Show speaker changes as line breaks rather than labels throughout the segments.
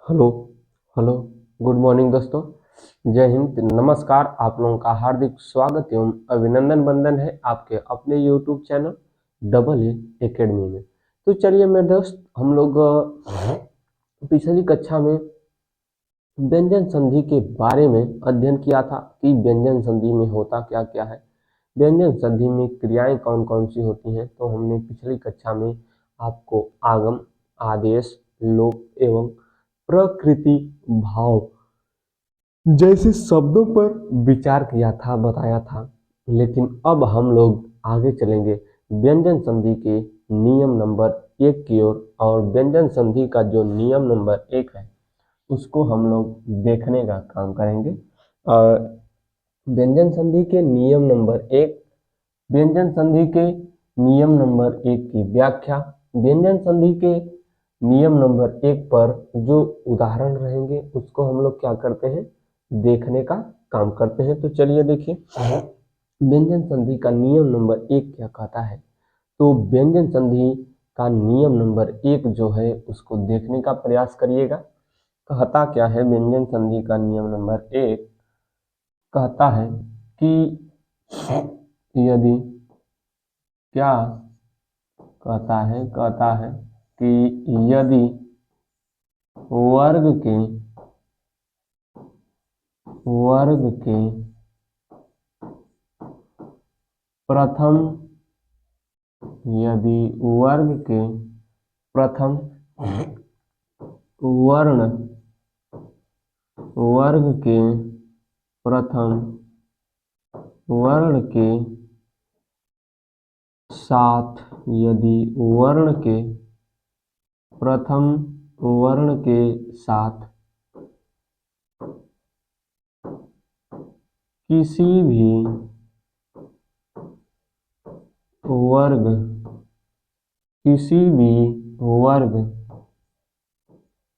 Hello hello good morning दोस्तों। जय हिंद, नमस्कार। आप लोगों का हार्दिक स्वागत एवं अभिनंदन बंदन है आपके अपने YouTube channel double A academy में। तो चलिए मेरे दोस्त, हम लोग पिछली कक्षा में व्यंजन संधि के बारे में अध्ययन किया था कि व्यंजन संधि में होता क्या क्या है, व्यंजन संधि में क्रियाएं कौन कौन सी होती हैं। तो हमने पिछली कक्षा में आपको आगम, आदेश, लोप एवं प्रकृति, भाव जैसे शब्दों पर विचार किया था, बताया था। लेकिन अब हम लोग आगे चलेंगे व्यंजन संधि के नियम नंबर 1 की ओर, और व्यंजन संधि का जो नियम नंबर 1 है उसको हम लोग देखने का काम करेंगे। और व्यंजन संधि के नियम नंबर 1, व्यंजन संधि के नियम नंबर 1 की व्याख्या। व्यंजन संधि के नियम नंबर 1 पर जो उदाहरण रहेंगे उसको हम लोग क्या करते हैं, देखने का काम करते हैं। तो चलिए देखिए व्यंजन संधि का नियम नंबर 1 क्या कहता है। तो व्यंजन संधि का नियम नंबर 1 जो है उसको देखने का प्रयास करिएगा। कहता क्या है व्यंजन संधि का नियम नंबर 1, कहता है कि यदि, क्या कहता है कि यदि वर्ग के प्रथम वर्ण वर्ग के प्रथम वर्ण के साथ, यदि वर्ण के प्रथम वर्ण के साथ किसी भी वर्ग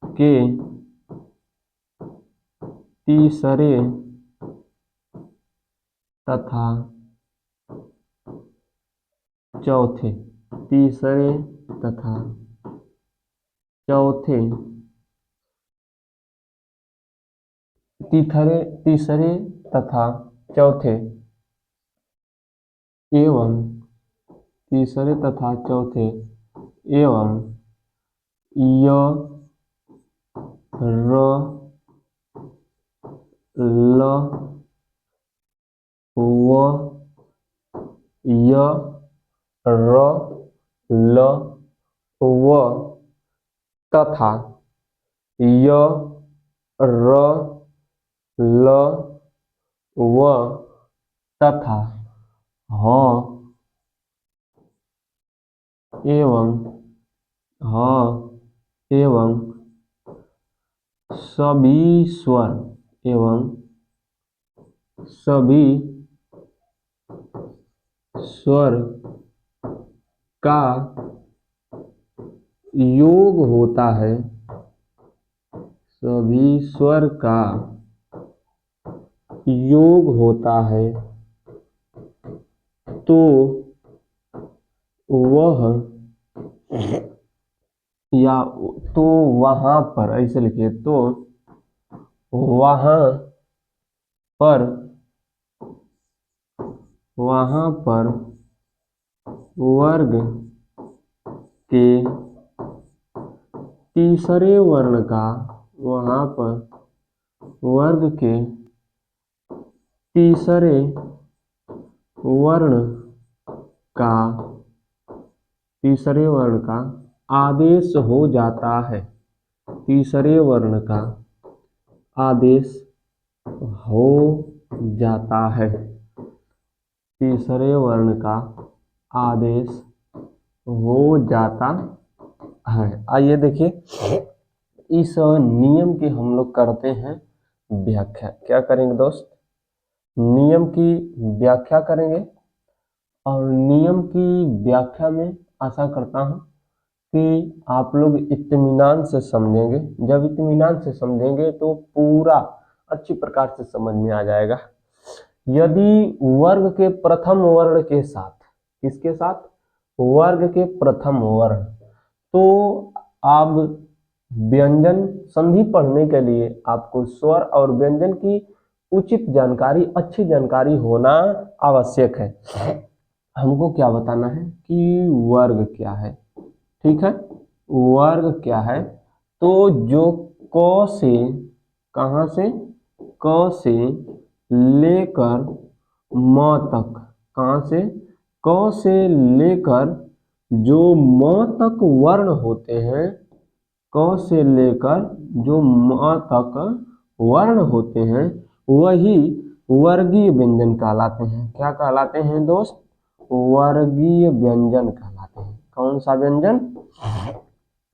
के तीसरे तथा चौथे एवं य र ल व य र ल व तथा य र ल व तथा ह एवं सभी स्वर का योग होता है, तो वह, या तो वहां पर, ऐसे लिखिए, तो वहां पर वर्ग के तीसरे वर्ण का, तीसरे वर्ण का आदेश हो जाता है, तीसरे वर्ण का आदेश हो जाता है, तीसरे वर्ण का आदेश हो जाता है। आइए देखिए इस नियम की हम लोग करते हैं व्याख्या। क्या करेंगे दोस्त, नियम की व्याख्या करेंगे। और नियम की व्याख्या में आशा करता हूं कि आप लोग इत्मीनान से समझेंगे। जब इत्मीनान से समझेंगे तो पूरा अच्छी प्रकार से समझ में आ जाएगा। यदि वर्ग के प्रथम वर्ण के साथ, किसके साथ, वर्ग के प्रथम वर्ण, तो अब व्यंजन संधि पढ़ने के लिए आपको स्वर और व्यंजन की उचित जानकारी, अच्छी जानकारी होना आवश्यक है। हमको क्या बताना है कि वर्ग क्या है, ठीक है। वर्ग क्या है, तो जो क से, कहाँ से, क से लेकर म तक, कहाँ से, क से लेकर जो म तक वर्ण होते हैं, क से लेकर जो म तक वर्ण होते हैं, वही वर्गीय व्यंजन कहलाते हैं। क्या कहलाते हैं दोस्त? वर्गीय व्यंजन कहलाते हैं। कौन सा व्यंजन?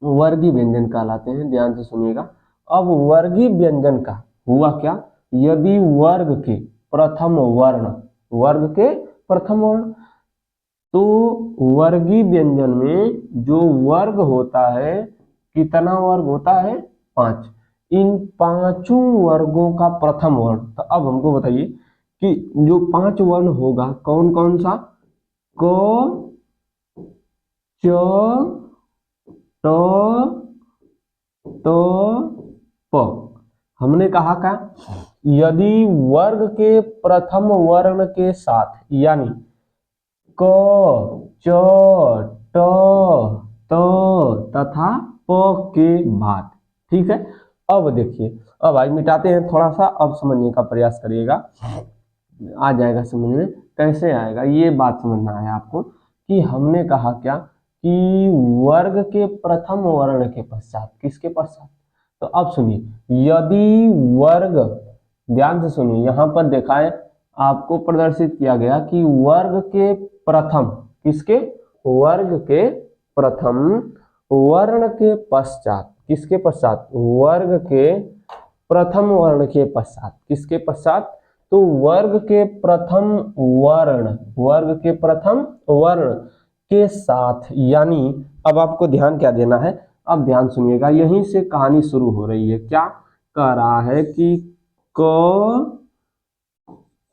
वर्गीय व्यंजन कहलाते हैं। ध्यान से सुनिएगा। अब वर्गीय व्यंजन का हुआ क्या? यदि वर्ग के प्रथम वर्ण, वर्ग के प्रथम वर्ण, तो वर्गीय व्यंजन में जो वर्ग होता है, कितना वर्ग होता है? 5। इन पांचों वर्गों का प्रथम वर्ण, तो अब हमको बताइए कि जो 5 वर्ण होगा कौन कौन सा? क, च, ट, त, प। हमने कहा का यदि वर्ग के प्रथम वर्ण के साथ, यानी क, च, ट, त तथा प के बाद, ठीक है। अब देखिए, अब आज मिटाते हैं थोड़ा सा, अब समझने का प्रयास करिएगा, आ जाएगा समझ में। कैसे आएगा ये बात समझना है आपको कि हमने कहा क्या कि वर्ग के प्रथम वर्ण के पश्चात, किसके पश्चात? तो अब सुनिए, यदि वर्ग, ध्यान से सुनिए, यहां पर देखा है आपको प्रदर्शित किया गया कि वर्ग के प्रथम, किसके? वर्ग के प्रथम वर्ण के पश्चात, किसके पश्चात? वर्ग के प्रथम वर्ण के पश्चात, किसके पश्चात? तो वर्ग के प्रथम वर्ण, वर्ग के प्रथम वर्ण के साथ, यानी अब आपको ध्यान क्या देना है? अब ध्यान सुनिएगा, यहीं से कहानी शुरू हो रही है। क्या कह रहा है कि क,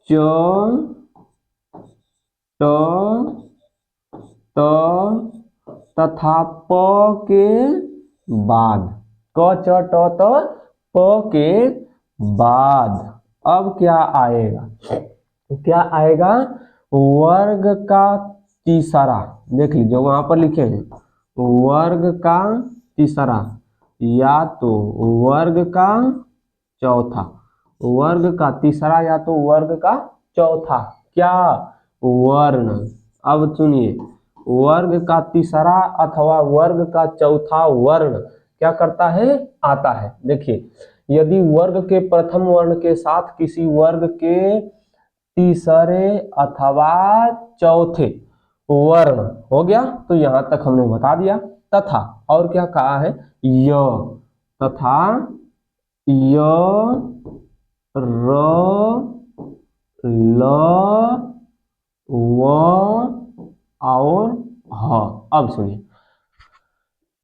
च, ट, त तथा प के बाद, क, च, ट, त, प के बाद अब क्या आएगा? क्या आएगा? वर्ग का तीसरा, देख लीजिए वहां पर लिखे हैं वर्ग का तीसरा, या तो वर्ग का चौथा, वर्ग का तीसरा या तो वर्ग का चौथा क्या? वर्ण। अब सुनिए, वर्ग का तीसरा अथवा वर्ग का चौथा वर्ण क्या करता है? आता है। देखिए, यदि वर्ग के प्रथम वर्ण के साथ किसी वर्ग के तीसरे अथवा चौथे वर्ण हो गया, तो यहां तक हमने बता दिया। तथा और क्या कहा है? य, तथा य, र, ल, व और ह। अब सुनिए,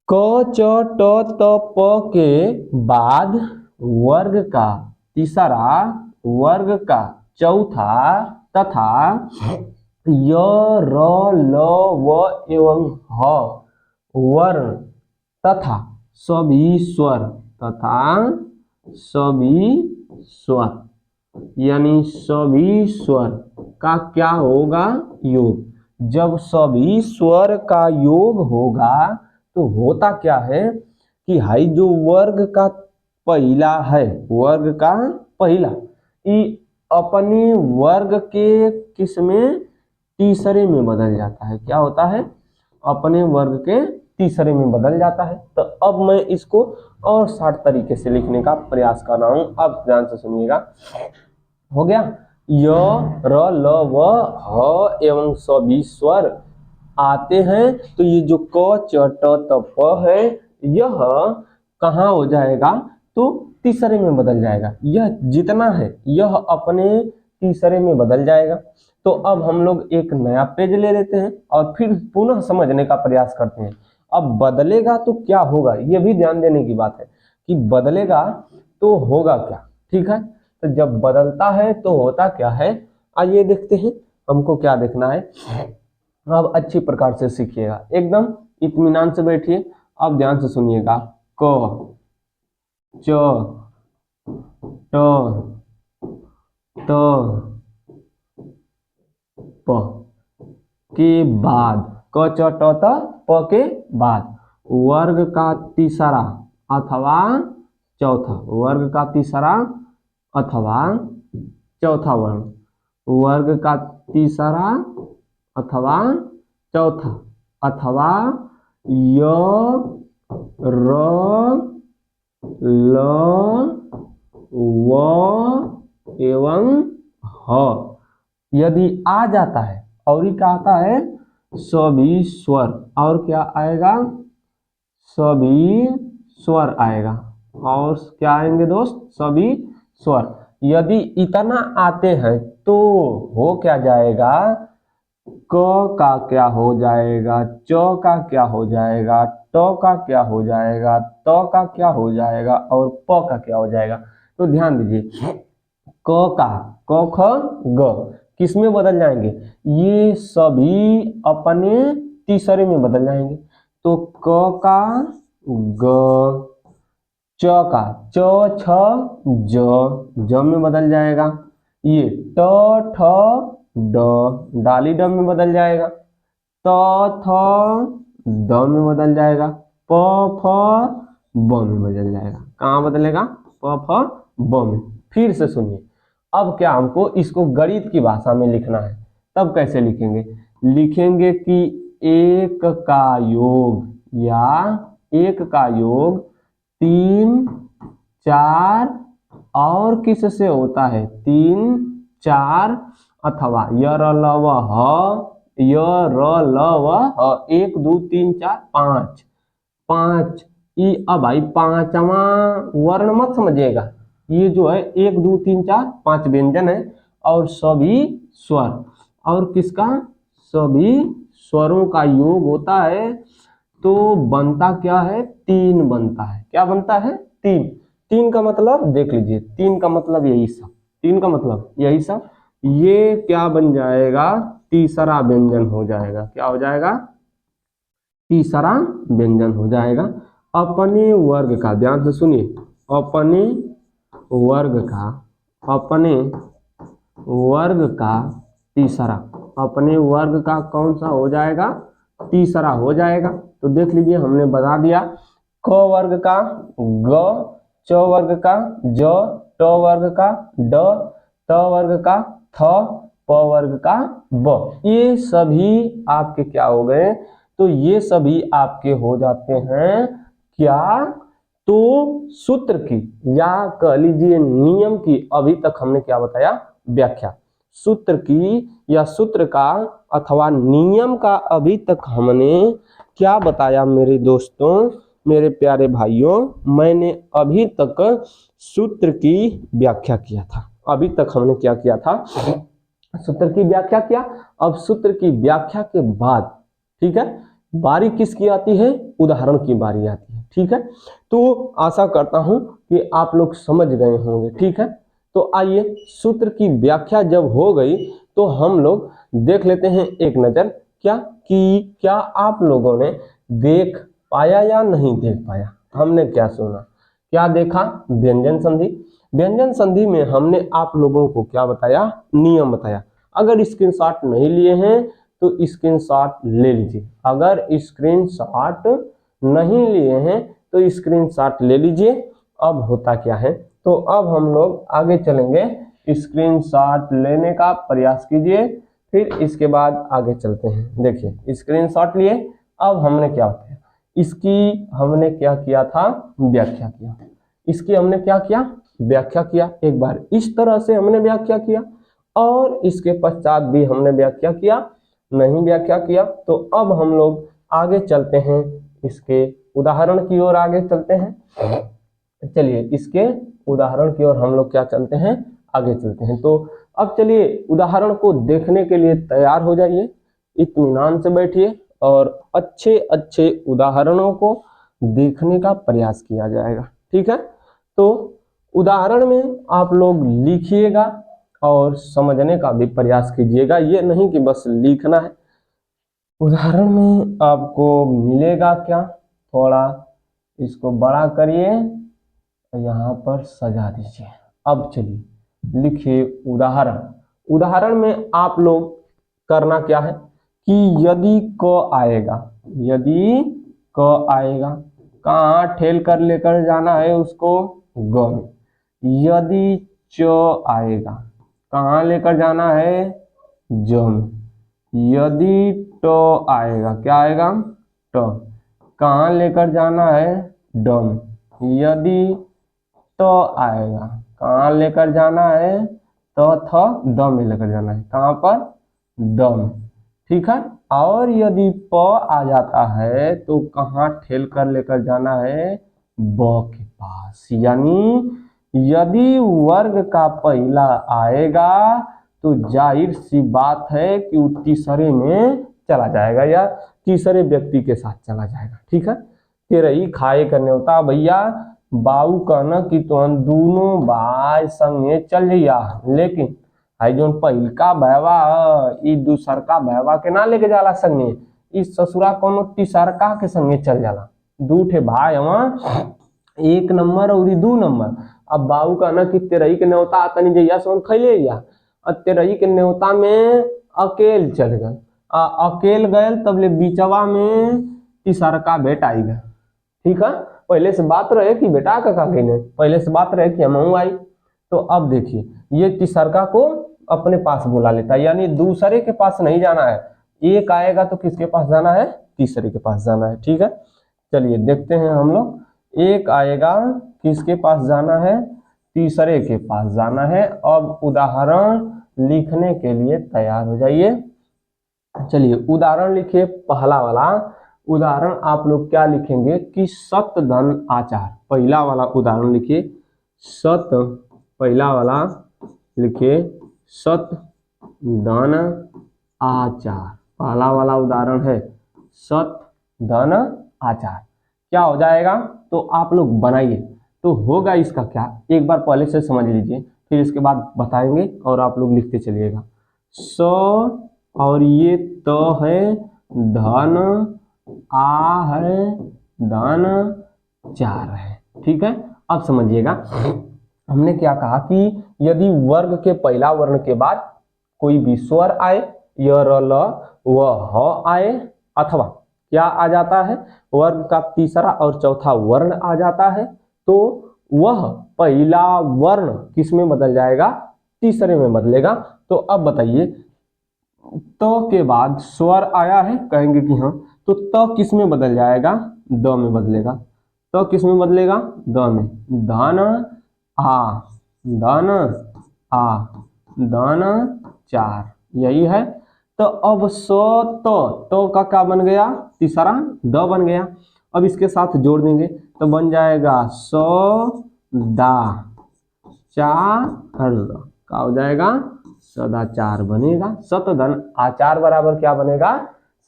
क, च, ट, त, प के बाद वर्ग का तीसरा, वर्ग का चौथा तथा य, र, ल, व एवं ह वर्ण तथा सभी स्वर, तथा सभी स्वर, यानी सभी स्वर का क्या होगा? योग। जब सभी स्वर का योग होगा तो होता क्या है कि हाई जो वर्ग का पहला है, वर्ग का पहला, ये अपने वर्ग के किसमें? तीसरे में बदल जाता है। क्या होता है? अपने वर्ग के तीसरे में बदल जाता है। तो अब मैं इसको और शार्ट तरीके से लिखने का प्रयास कर रहा हूं। अब ध्यान से सुनिएगा। हो गया, य, र, ल, व, ह एवं सभी स्वर आते हैं, तो ये जो क, च, ट, त, प है, यह कहाँ हो जाएगा? तो तीसरे में बदल जाएगा। यह जितना है यह अपने तीसरे में बदल जाएगा। तो अब हम लोग एक नया पेज ले लेते हैं और फिर पुनः समझने का प्रयास करते हैं। अब बदलेगा तो क्या होगा, यह भी ध्यान देने की बात है कि बदलेगा तो होगा क्या, ठीक है। तो जब बदलता है तो होता क्या है, आइए देखते हैं। हमको क्या देखना है, अब अच्छी प्रकार से सीखिएगा, एकदम इत्मीनान से बैठिए। अब ध्यान से सुनिएगा। क च ट त प के बाद, क च ट त प के बाद वर्ग का तीसरा अथवा चौथा, वर्ग का तीसरा अथवा चौथा वर्ण, वर्ग का तीसरा अथवा चौथा, अथवा य र ल व एवं ह यदि आ जाता है, और ही क्या आता है, सभी स्वर, और क्या आएगा, सभी स्वर आएगा, और क्या आएंगे दोस्त, सभी स्वर। यदि इतना आते हैं तो हो क्या जाएगा, क का क्या हो जाएगा, च का क्या हो जाएगा, ट का क्या हो जाएगा, त का क्या हो जाएगा, और प का क्या हो जाएगा। तो ध्यान दीजिए, क का क ख ग किस में बदल जाएंगे, ये सभी अपने तीसरे में बदल जाएंगे। तो क का ग, च का च छ ज में बदल जाएगा, ये ट ठ ड डाली ड में बदल जाएगा, त थ द में बदल जाएगा, प फ ब में बदल जाएगा। कहाँ बदलेगा, प फ ब में। फिर से सुनिए, अब क्या हमको इसको गणित की भाषा में लिखना है, तब कैसे लिखेंगे, लिखेंगे कि एक का योग या एक का योग 3 4 और किस से होता है, 3 4 अथवा य र ल व ह, य र ल व ह, 1 2 3 4 5 5 अब भाई पांचवा वर्ण मत समझिएगा, ये जो है 1 2 3 4 5 व्यंजन है और सभी स्वर, और किसका, सभी स्वरों का योग होता है, तो बनता क्या है, 3 बनता है। क्या बनता है, 3। 3 का मतलब देख लीजिए, 3 का मतलब यही सब, 3 का मतलब यही सब, ये क्या बन जाएगा, तीसरा व्यंजन हो जाएगा। क्या हो जाएगा, तीसरा व्यंजन हो जाएगा। अपने वर्ग का, ध्यान से सुनिए, अपने वर्ग का, अपने वर्ग का तीसरा, अपने वर्ग का कौन सा हो जाएगा, तीसरा हो जाएगा। तो देख लीजिए, हमने बता दिया, क वर्ग का ग, च वर्ग का ज, ट वर्ग का ड, त वर्ग का थ, प वर्ग का ब, ये सभी आपके क्या हो गए, तो ये सभी आपके हो जाते हैं क्या, तो सूत्र की या कह लीजिए नियम की, अभी तक हमने क्या बताया, व्याख्या। सूत्र की या सूत्र का अथवा नियम का अभी तक हमने क्या बताया मेरे दोस्तों, मेरे प्यारे भाइयों, मैंने अभी तक सूत्र की व्याख्या किया था। अभी तक हमने क्या किया था, सूत्र की व्याख्या किया। अब सूत्र की व्याख्या के बाद, ठीक है, बारी किसकी आती है, उदाहरण की बारी आती है। ठीक है, तो आशा करता हूं कि आप लोग समझ गए होंगे। ठीक है, तो आइए, सूत्र की व्याख्या जब हो गई तो हम लोग देख लेते हैं एक नजर, क्या कि क्या आप लोगों ने देख पाया या नहीं देख पाया। हमने क्या सुना, क्या देखा, व्यंजन संधि। व्यंजन संधि में हमने आप लोगों को क्या बताया, नियम बताया। अगर स्क्रीनशॉट नहीं लिए हैं तो स्क्रीनशॉट ले लीजिए, अगर स्क्रीनशॉट नहीं लिए हैं तो स्क्रीनशॉट ले लीजिए। अब होता क्या है, तो अब हम लोग आगे चलेंगे, स्क्रीनशॉट लेने का प्रयास कीजिए, फिर इसके बाद आगे चलते हैं। देखिए, स्क्रीनशॉट लिए, अब हमने क्या किया, इसकी हमने क्या किया था, व्याख्या किया। इसकी हमने क्या किया, व्याख्या किया। एक बार इस तरह से हमने व्याख्या किया, और इसके पश्चात भी हमने व्याख्या किया, नहीं व्याख्या किया। तो अब हम लोग आगे चलते हैं, इसके उदाहरण की ओर आगे चलते हैं। चलिए, इसके उदाहरण की ओर हम लोग क्या चलते हैं, आगे चलते हैं। तो अब चलिए, उदाहरण को देखने के लिए तैयार हो जाइए, इत्मीनान से बैठिए और अच्छे अच्छे उदाहरणों को देखने का प्रयास किया जाएगा। ठीक है, तो उदाहरण में आप लोग लिखिएगा और समझने का भी प्रयास कीजिएगा, ये नहीं कि बस लिखना है। उदाहरण में आपको मिलेगा क्या, थोड़ा इसको बड़ा करिए, यहाँ पर सजा दीजिए। अब चलिए लिखिए उदाहरण। उदाहरण में आप लोग करना क्या है कि यदि क आएगा, यदि क आएगा, कहाँ ठेल कर लेकर जाना है उसको, ग में। यदि च आएगा, कहाँ लेकर जाना है, ज में। यदि ट आएगा, क्या आएगा, ट, कहाँ लेकर जाना है, ड में। यदि ट आएगा, कहाँ लेकर जाना है, त थ द में लेकर जाना है, कहाँ पर, द में। ठीक है। और यदि प आ जाता है तो कहाँ ठेल कर लेकर जाना है, ब के पास। यानी यदि वर्ग का पहला आएगा तो जाहिर सी बात है कि वो तीसरे में चला जाएगा या तीसरे व्यक्ति के साथ चला जाएगा। ठीक है। तेरही खाए करने होता भैया, बाऊ कहना कि तुम दोनों भाई संगे चल जइया, लेकिन आई जो पहिलका भैवा ई दूसरका भैवा के ना लेके जाला संगे, इस ससुरा कोनो तीसरका के संगे चल जाला। दू ठे भाई हवा, एक नंबर और 2 नंबर। अब बाबू कहना कि तेरही के न्योता तनी जइया सोन खैले या, और तेरही के न्योता में अकेल चल गए, अकेल गए तब ले बीचवा में तीसरका भेट आई गए। ठीक है। पहले से बात रहे कि बेटा का कहने, पहले से बात रहे कि हम आई। तो अब देखिए ये तीसरका को अपने पास बुला लेता है, यानी दूसरे के पास नहीं जाना है। एक आएगा तो किसके पास जाना है, तीसरे के पास जाना है। ठीक है। चलिए देखते हैं हम लोग। एक आएगा, किसके पास जाना है, तीसरे के पास जाना है। अब उदाहरण लिखने के लिए तैयार हो जाइए। चलिए उदाहरण लिखिए पहला वाला। उदाहरण आप लोग क्या लिखेंगे कि सत धन आचार। पहला वाला उदाहरण लिखिए, सत, पहला वाला लिखिए सत धन आचार। पहला वाला उदाहरण है सत धन आचार। क्या हो जाएगा तो आप लोग बनाइए। तो होगा इसका क्या, एक बार पहले से समझ लीजिए, फिर इसके बाद बताएंगे और आप लोग लिखते चलिएगा। स और ये त है, धन, आ है, धन, चार है। ठीक है। अब समझिएगा हमने क्या कहा कि यदि वर्ग के पहला वर्ण के बाद कोई भी स्वर आए, य, र, ल, व, ह आए, अथवा क्या आ जाता है, वर्ग का तीसरा और चौथा वर्ण आ जाता है, तो वह पहला वर्ण किस में बदल जाएगा, तीसरे में बदलेगा। तो अब बताइए, त के बाद स्वर आया है, कहेंगे कि हाँ, तो त किस में बदल जाएगा, द में बदलेगा। त किस में बदलेगा, द में। धन आ, धन आ, धन चार, यही है। तो अब तो का क्या बन गया, तीसरा द बन गया। अब इसके साथ जोड़ देंगे तो बन जाएगा दा चार, क्या हो जाएगा, सदाचार बनेगा। सतधन आचार बराबर क्या बनेगा,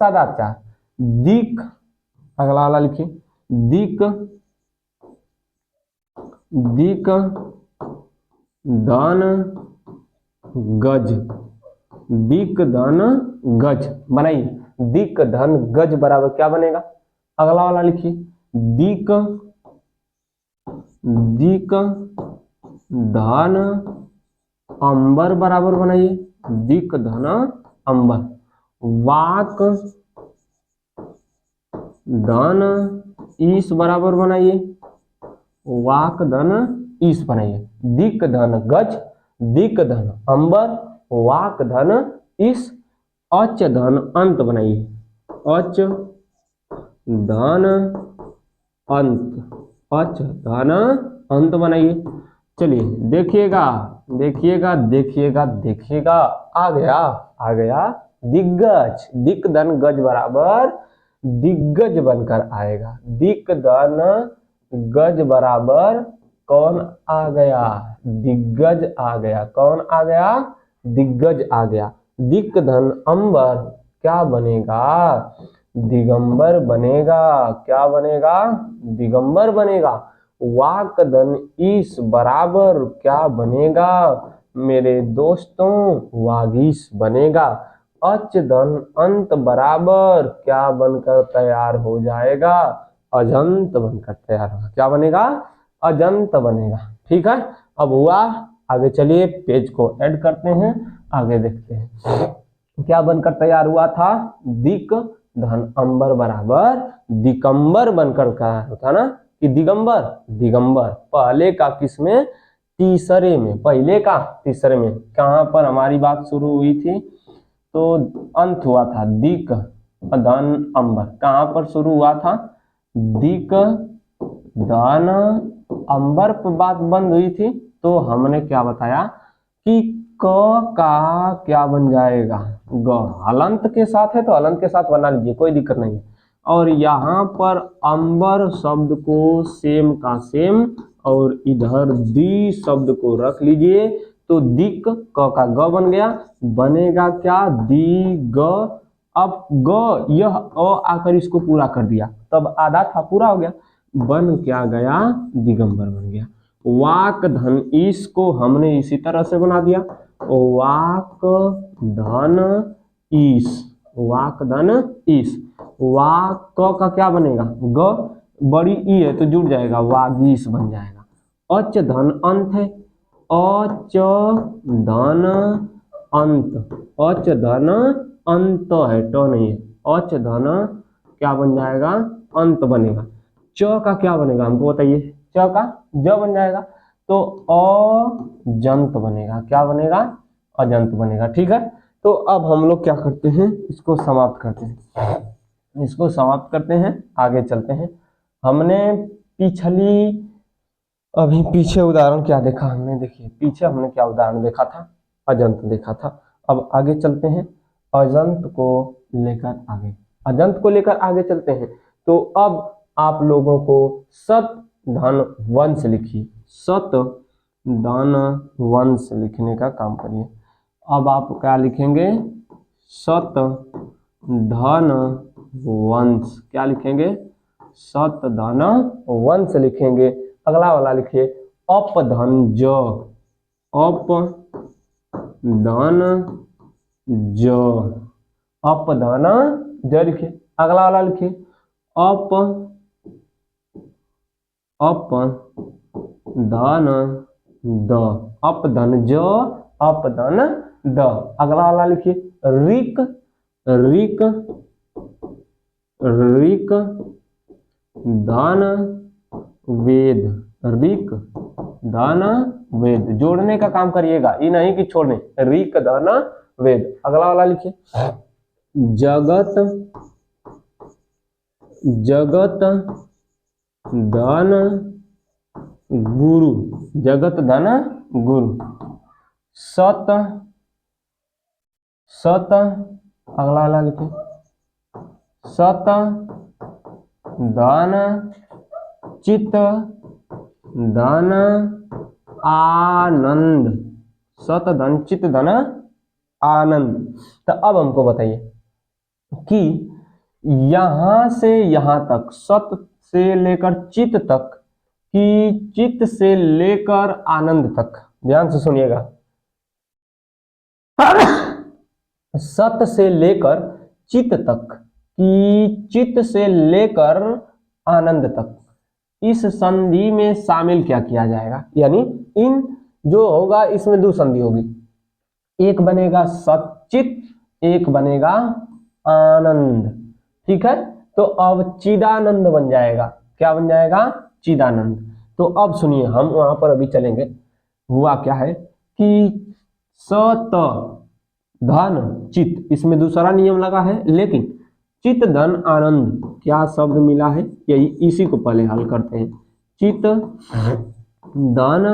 सदाचार। दिक, अगला वाला लिखिए, दिक, दिक धन गज, दिक धन गज बनाइए। दिक धन गज बराबर क्या बनेगा, अगला वाला लिखिए, दिक, दिक धन अंबर बराबर बनाइए, दिक धन अंबर। वाक धन ईश बराबर बनाइए, वाक धन ईश बनाइए। दिक धन गज, दिक धन अंबर, वाक धन ईश, अच धन अंत बनाइए, अच धन अंत, अच धन अंत बनाइए। चलिए देखिएगा देखिएगा देखिएगा देखिएगा, आ गया, आ गया दिग्गज। दिक धन गज बराबर दिग्गज बनकर आएगा। दिक धन गज बराबर कौन आ गया, दिग्गज आ गया। कौन आ गया, दिग्गज आ गया। दिक धन अंबर क्या बनेगा, दिगंबर बनेगा। क्या बनेगा, दिगंबर बनेगा। वाक धन ईश बराबर क्या बनेगा मेरे दोस्तों, वागीश बनेगा। अच धन अंत बराबर क्या बनकर तैयार हो जाएगा, अजंत बनकर तैयार होगा। क्या बनेगा? अजंत बनेगा। ठीक है, अब हुआ, आगे चलिए पेज को ऐड करते हैं, आगे देखते हैं क्या बनकर तैयार हुआ था। दिक धन अंबर बराबर दिगंबर बनकर तैयार होता ना, कि दिगंबर, दिगंबर पहले का किसमें? तीसरे में, पहले का तीसरे में। कहां पर हमारी बात शुरू हुई थी? तो अंत हुआ था दिक धन अंबर। कहां पर शुरू हुआ था? दिक धन अंबर पर बात बंद हुई थी। तो हमने क्या बताया कि क का क्या बन जाएगा? ग। हलंत के साथ है तो हलंत के साथ बना लीजिए, कोई दिक्कत नहीं है। और यहाँ पर अंबर शब्द को सेम का सेम और इधर दी शब्द को रख लीजिए, तो दिक क का ग बन गया। बनेगा क्या? दी ग। अब ग यह अ आकर इसको पूरा कर दिया, तब आधा था पूरा हो गया, बन क्या गया? दिगंबर बन गया। वाक धन ईश को हमने इसी तरह से बना दिया, वाक धन ईश, वाक धन ईश। वाक का क्या बनेगा? ग, बड़ी ई है तो जुड़ जाएगा, वागीश बन जाएगा। अच धन अंत है, अच धन अंत, अच धन अंत है, ट नहीं है, अच धन क्या बन जाएगा? अंत बनेगा। च का क्या बनेगा हमको बताइए? च का ज बन जाएगा, तो अजंत बनेगा। क्या बनेगा? अजंत बनेगा। ठीक है, तो अब हम लोग क्या करते हैं? इसको समाप्त करते हैं, इसको समाप्त करते हैं, आगे चलते हैं। हमने पिछली अभी पीछे उदाहरण क्या देखा हमने? देखिए पीछे हमने क्या उदाहरण देखा था? अजंत देखा था। अब आगे चलते हैं, अजंत को लेकर आगे, अजंत को लेकर आगे चलते हैं। तो अब आप लोगों को सत धन वंश लिखिए, सत धन वंश लिखने का काम करिए। अब आप क्या लिखेंगे? सत धन वंश। क्या लिखेंगे? सत धन वंश लिखेंगे। अगला वाला लिखिए अप धन ज, अप धन ज, अप धन ज लिखिए। अगला वाला लिखिए अप धन द, अप धन ज, अप धन द। अगला वाला लिखिए ऋक, ऋक, ऋक धन वेद, ऋक धन वेद। जोड़ने का काम करिएगा, ये नहीं कि छोड़ने। ऋक धन वेद। अगला वाला लिखिए जगत, जगत धन गुरु, जगत धन गुरु। सत, सत, अगला वाला लिखिए सत धन चित धन आनंद, सत धन चित धन आनंद। तो अब हमको बताइए कि यहां से यहां तक, सत से लेकर चित तक, कि चित से लेकर आनंद तक, ध्यान से सुनिएगा, सत से लेकर चित तक, कि चित से लेकर आनंद तक, इस संधि में शामिल क्या किया जाएगा? यानी इन जो होगा इसमें दो संधि होगी, एक बनेगा सचित, एक बनेगा आनंद। ठीक है, तो अब चिदानंद बन जाएगा। क्या बन जाएगा? चिदानंद। तो अब सुनिए, हम वहां पर अभी चलेंगे। हुआ क्या है कि सत धन चित, इसमें दूसरा नियम लगा है, लेकिन चित धन आनंद क्या शब्द मिला है? यही, इसी को पहले हल करते हैं। चित धन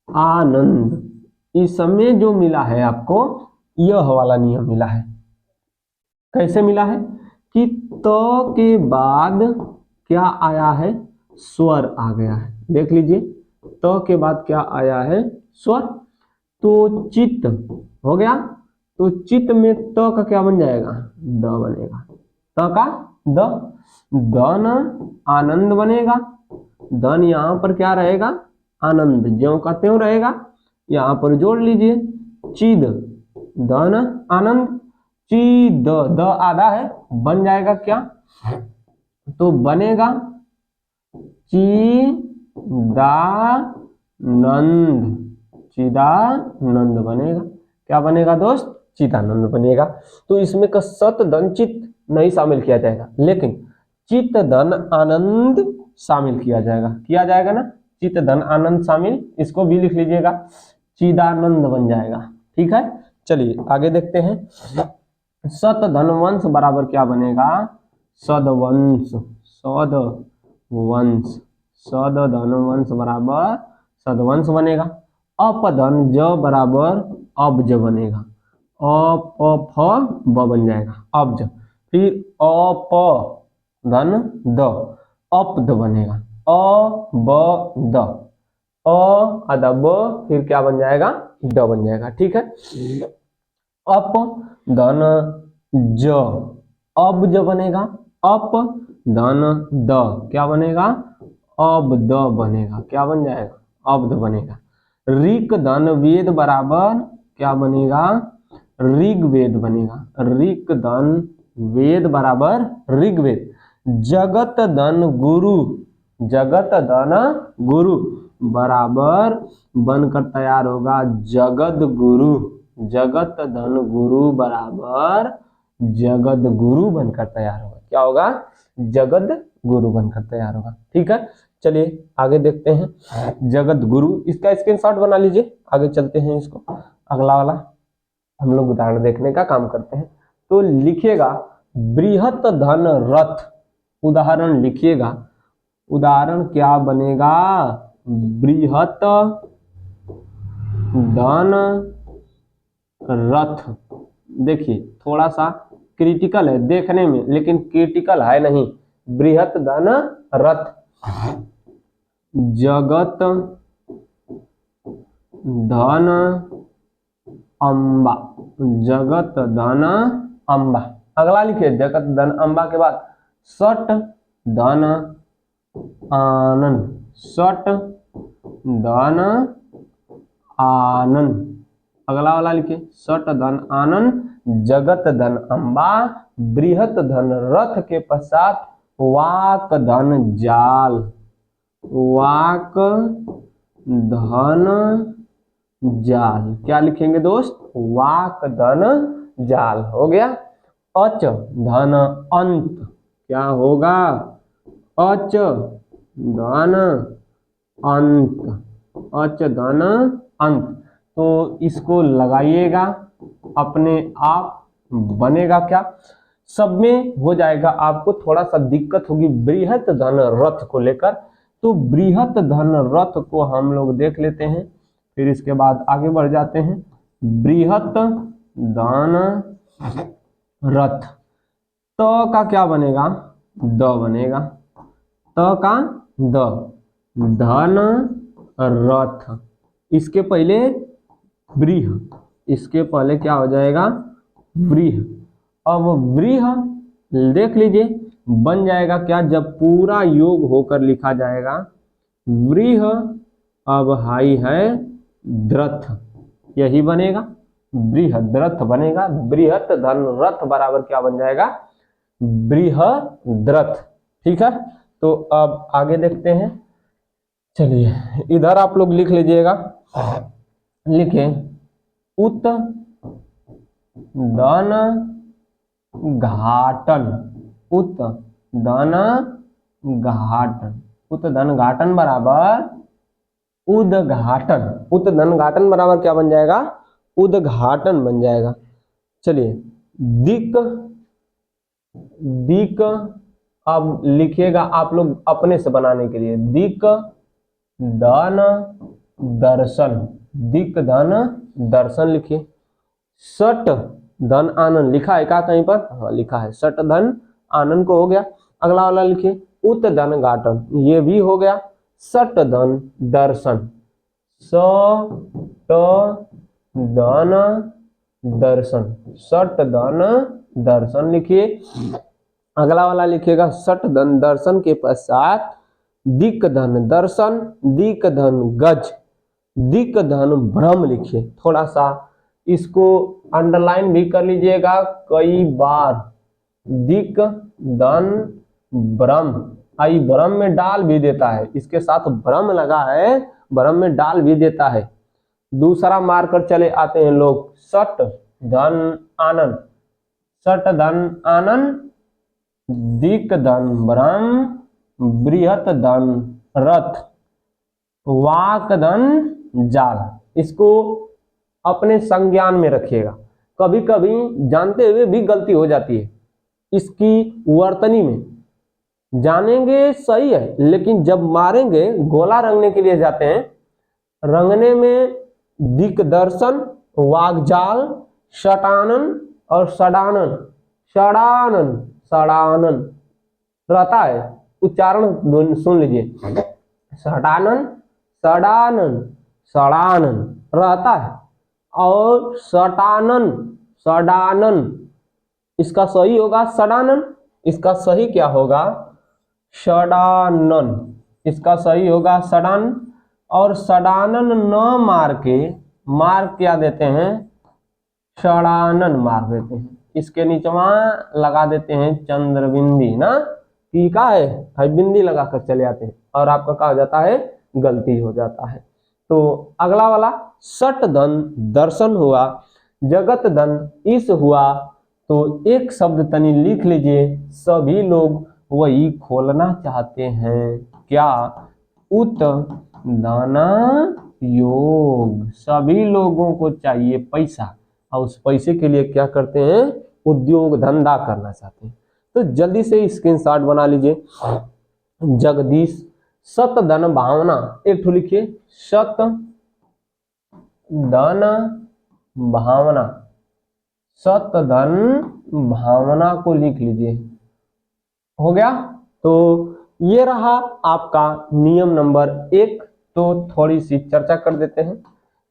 आनंद, इस समय जो मिला है आपको, यह वाला नियम मिला है। कैसे मिला है? कि त के बाद क्या आया है? स्वर आ गया है। देख लीजिए, त के बाद क्या आया है? स्वर। तो चित हो गया, तो चित में त का क्या बन जाएगा? द बनेगा। त का द, धन आनंद बनेगा। धन यहां पर क्या रहेगा? आनंद, ज्यों का त्यों रहेगा। यहां पर जोड़ लीजिए, चिद धन आनंद, चिद, द आधा है, बन जाएगा क्या? तो बनेगा चिदानंद, चिदानंद बनेगा। क्या बनेगा दोस्त? चिदानंद बनेगा। तो इसमें का सत धन चित नहीं शामिल किया जाएगा, लेकिन चित धन आनंद शामिल किया जाएगा ना, चित धन आनंद शामिल, इसको भी लिख लीजिएगा, चिदानंद बन जाएगा। ठीक है, चलिए आगे देखते हैं। सत धनवंश बराबर क्या बनेगा? सदवंश, सदवंश, सद धनवंश बराबर सदवंश बनेगा। अपधन ज बराबर अब्ज बनेगा, अप फ ब बन जाएगा अब्ज। फिर अप धन द अपद बनेगा, अ ब द, अ आधा ब, फिर क्या बन जाएगा? ड बन जाएगा। ठीक है, अप धन ज अब्ज बनेगा, अप धन द क्या बनेगा? अब्द बनेगा। क्या बन जाएगा? अब्द बनेगा। ऋक धन वेद बराबर क्या बनेगा? ऋग्वेद बनेगा, ऋक धन वेद बराबर ऋग्वेद। जगत धन गुरु, जगत धन गुरु बराबर बनकर तैयार होगा जगद गुरु, जगत धन गुरु बराबर जगद गुरु बनकर तैयार होगा। क्या होगा? जगद गुरु बनकर तैयार होगा। ठीक है, चलिए आगे देखते हैं। जगत गुरु, इसका स्क्रीनशॉट बना लीजिए, आगे चलते हैं। इसको अगला वाला हम लोग उदाहरण देखने का काम करते हैं। तो लिखिएगा बृहत धन रथ, उदाहरण लिखिएगा। उदाहरण क्या बनेगा? बृहत धन रथ। देखिए थोड़ा सा क्रिटिकल है देखने में, लेकिन क्रिटिकल है नहीं। बृहत धन रथ, जगत धन अंबा, जगत धन अंबा। अगला लिखिए जगत धन अंबा के बाद सट धन आनंद, सट धन आनंद। अगला वाला लिखिए सट धन आनंद, जगत धन अंबा, बृहत धन रथ के पश्चात वाक धन जाल, वाक धन जाल। क्या लिखेंगे दोस्त? वाक धन जाल हो गया। अच धन अंत, क्या होगा? अच धन अंत, अच धन अंत। तो इसको लगाइएगा, अपने आप बनेगा क्या? सब में हो जाएगा। आपको थोड़ा सा दिक्कत होगी बृहत धन रथ को लेकर, तो बृहत धन रथ को हम लोग देख लेते हैं, फिर इसके बाद आगे बढ़ जाते हैं। बृहत धन रथ, त का क्या बनेगा? द बनेगा, त का द, धन रथ। इसके पहले व्रीह, इसके पहले क्या हो जाएगा? व्रीह। अब व्रीह देख लीजिए बन जाएगा क्या? जब पूरा योग होकर लिखा जाएगा व्रीह, अब हाई है द्रथ, यही बनेगा, बृहद्रथ बनेगा। बृहत धन रथ बराबर क्या बन जाएगा? बृहद्रथ। ठीक है, तो अब आगे देखते हैं। चलिए इधर आप लोग लिख लीजिएगा, लिखें उत धन घाटन, उत धन घाटन, उत धन घाटन बराबर उद्घाटन, उत धन घाटन बराबर क्या बन जाएगा? उद्घाटन बन जाएगा। चलिए दिक, दिक अब लिखिएगा आप लोग अपने से बनाने के लिए, दिक धन दर्शन, दिक धन दर्शन लिखिए। सट धन आनंद लिखा है क्या कहीं पर? हाँ लिखा है, सट धन आनंद को हो गया। अगला वाला लिखिए उत धन घाटन, ये भी हो गया। सट धन दर्शन, सट धन दर्शन, सट धन दर्शन लिखिए। अगला वाला लिखिएगा सट धन दर्शन के पश्चात दिक धन दर्शन, दिक धन गज, दिक धन भ्रम लिखिए। थोड़ा सा इसको अंडरलाइन भी कर लीजिएगा कई बार, दिक धन ब्रह्म, आई ब्रह्म में डाल भी देता है, इसके साथ ब्रह्म लगा है, ब्रह्म में डाल भी देता है। दूसरा मारकर चले आते हैं लोग, सट धन आनंद, सट धन आनंद, दिक धन ब्रह्म, बृहत धन रथ, वाक धन जाल। इसको अपने संज्ञान में रखिएगा, कभी कभी जानते हुए भी गलती हो जाती है इसकी वर्तनी में। जानेंगे सही है, लेकिन जब मारेंगे, गोला रंगने के लिए जाते हैं, रंगने में दिक्दर्शन, वागजाल, शटानन और सडानन, सडानन सडानन रहता है। उच्चारण सुन लीजिए, सडानन सडानन सडानन रहता है, और सटानन सडानन, इसका सही होगा सडानन, इसका सही क्या होगा सडानन, इसका सही होगा सडानन। और सडानन न मार के, मार क्या देते हैं सडानन मार देते हैं, इसके नीचे वहां लगा देते हैं चंद्रबिंदी ना, टीका है बिंदी लगाकर चले आते हैं, और आपका क्या हो जाता है गलती हो जाता है। तो अगला वाला, सट धन दर्शन हुआ, जगत धन ईश हुआ। तो एक शब्द तनी लिख लीजिए, सभी लोग वही खोलना चाहते हैं, क्या उत दाना योग, सभी लोगों को चाहिए पैसा, और उस पैसे के लिए क्या करते हैं उद्योग धंधा करना चाहते हैं। तो जल्दी से स्क्रीनशॉट बना लीजिए। जगदीश, सत धन भावना, एक ठो लिखिए, सत धन भावना, सत धन भावना को लिख लीजिए, हो गया। तो ये रहा आपका नियम नंबर 1। तो थोड़ी सी चर्चा कर देते हैं,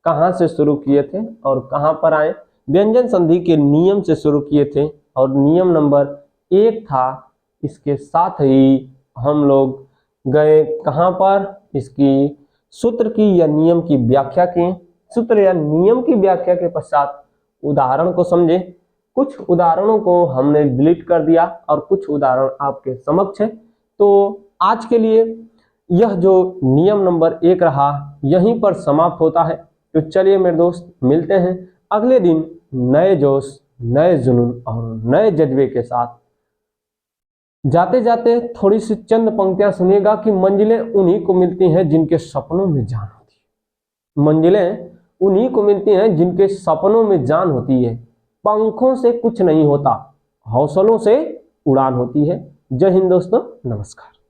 कहाँ से शुरू किए थे और कहाँ पर आए। व्यंजन संधि के नियम से शुरू किए थे, और नियम नंबर 1 था, इसके साथ ही हम लोग गए कहाँ पर, इसकी सूत्र की या नियम की व्याख्या की, सूत्र या नियम की व्याख्या के पश्चात उदाहरण को समझे। कुछ उदाहरणों को हमने डिलीट कर दिया और कुछ उदाहरण आपके समक्ष है। तो आज के लिए यह जो नियम नंबर 1 रहा यहीं पर समाप्त होता है। तो चलिए मेरे दोस्त, मिलते हैं अगले दिन नए जोश, नए जुनून और नए जज्बे के साथ। जाते जाते थोड़ी सी चंद पंक्तियां सुनिएगा कि मंजिलें उन्हीं को मिलती हैं जिनके सपनों में जान होती है, मंजिलें उन्हीं को मिलती हैं जिनके सपनों में जान होती है। पंखों से कुछ नहीं होता, हौसलों से उड़ान होती है। जय हिंद दोस्तों, नमस्कार।